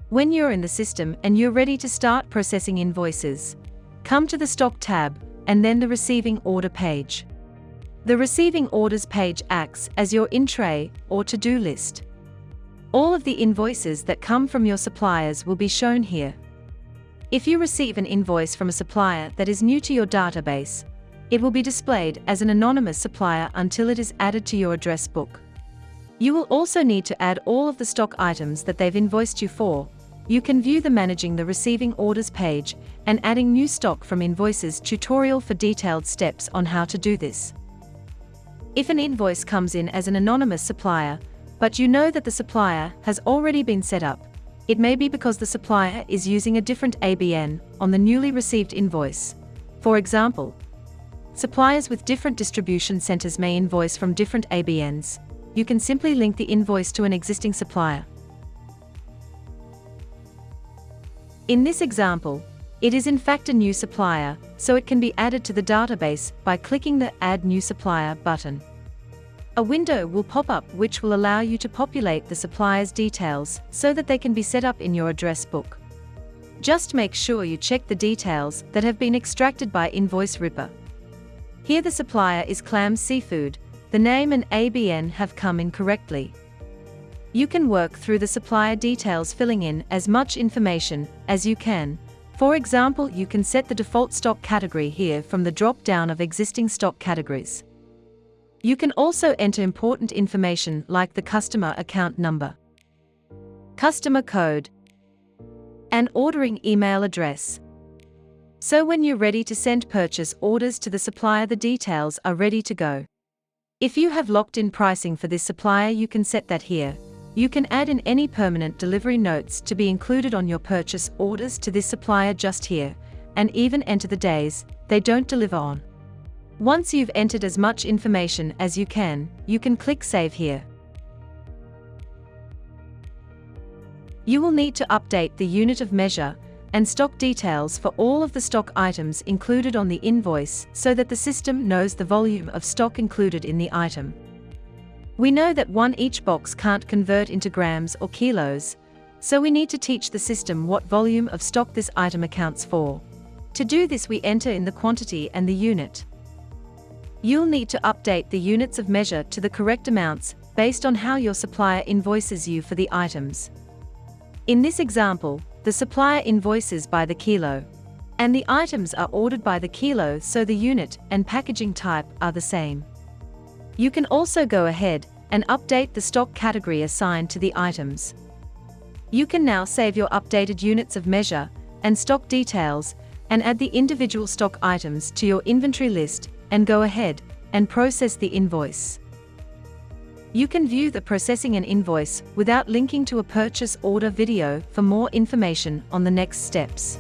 When you're in the system and you're ready to start processing invoices, come to the Stock tab and then the Receiving Order page. The Receiving Orders page acts as your in-tray or to-do list. All of the invoices that come from your suppliers will be shown here. If you receive an invoice from a supplier that is new to your database, it will be displayed as an anonymous supplier until it is added to your address book. You will also need to add all of the stock items that they've invoiced you for. You can view the Managing the Receiving Orders page and Adding New Stock from Invoices tutorial for detailed steps on how to do this. If an invoice comes in as an anonymous supplier, but you know that the supplier has already been set up, it may be because the supplier is using a different ABN on the newly received invoice. For example, suppliers with different distribution centers may invoice from different ABNs. You can simply link the invoice to an existing supplier. In this example, it is in fact a new supplier, so it can be added to the database by clicking the Add New Supplier button. A window will pop up which will allow you to populate the supplier's details so that they can be set up in your address book. Just make sure you check the details that have been extracted by Invoice Ripper. Here the supplier is Clams Seafood. The name and ABN have come in correctly. You can work through the supplier details, filling in as much information as you can. For example, you can set the default stock category here from the drop-down of existing stock categories. You can also enter important information like the customer account number, customer code, and ordering email address. So when you're ready to send purchase orders to the supplier, the details are ready to go. If you have locked-in pricing for this supplier, you can set that here. You can add in any permanent delivery notes to be included on your purchase orders to this supplier just here, and even enter the days they don't deliver on. Once you've entered as much information as you can click Save here. You will need to update the unit of measure and stock details for all of the stock items included on the invoice so that the system knows the volume of stock included in the item. We know that each box can't convert into grams or kilos, so we need to teach the system what volume of stock this item accounts for. To do this, we enter in the quantity and the unit. You'll need to update the units of measure to the correct amounts based on how your supplier invoices you for the items. In this example, the supplier invoices by the kilo, and the items are ordered by the kilo, so the unit and packaging type are the same. You can also go ahead and update the stock category assigned to the items. You can now save your updated units of measure and stock details and add the individual stock items to your inventory list and go ahead and process the invoice. You can view the processing an invoice without linking to a purchase order video for more information on the next steps.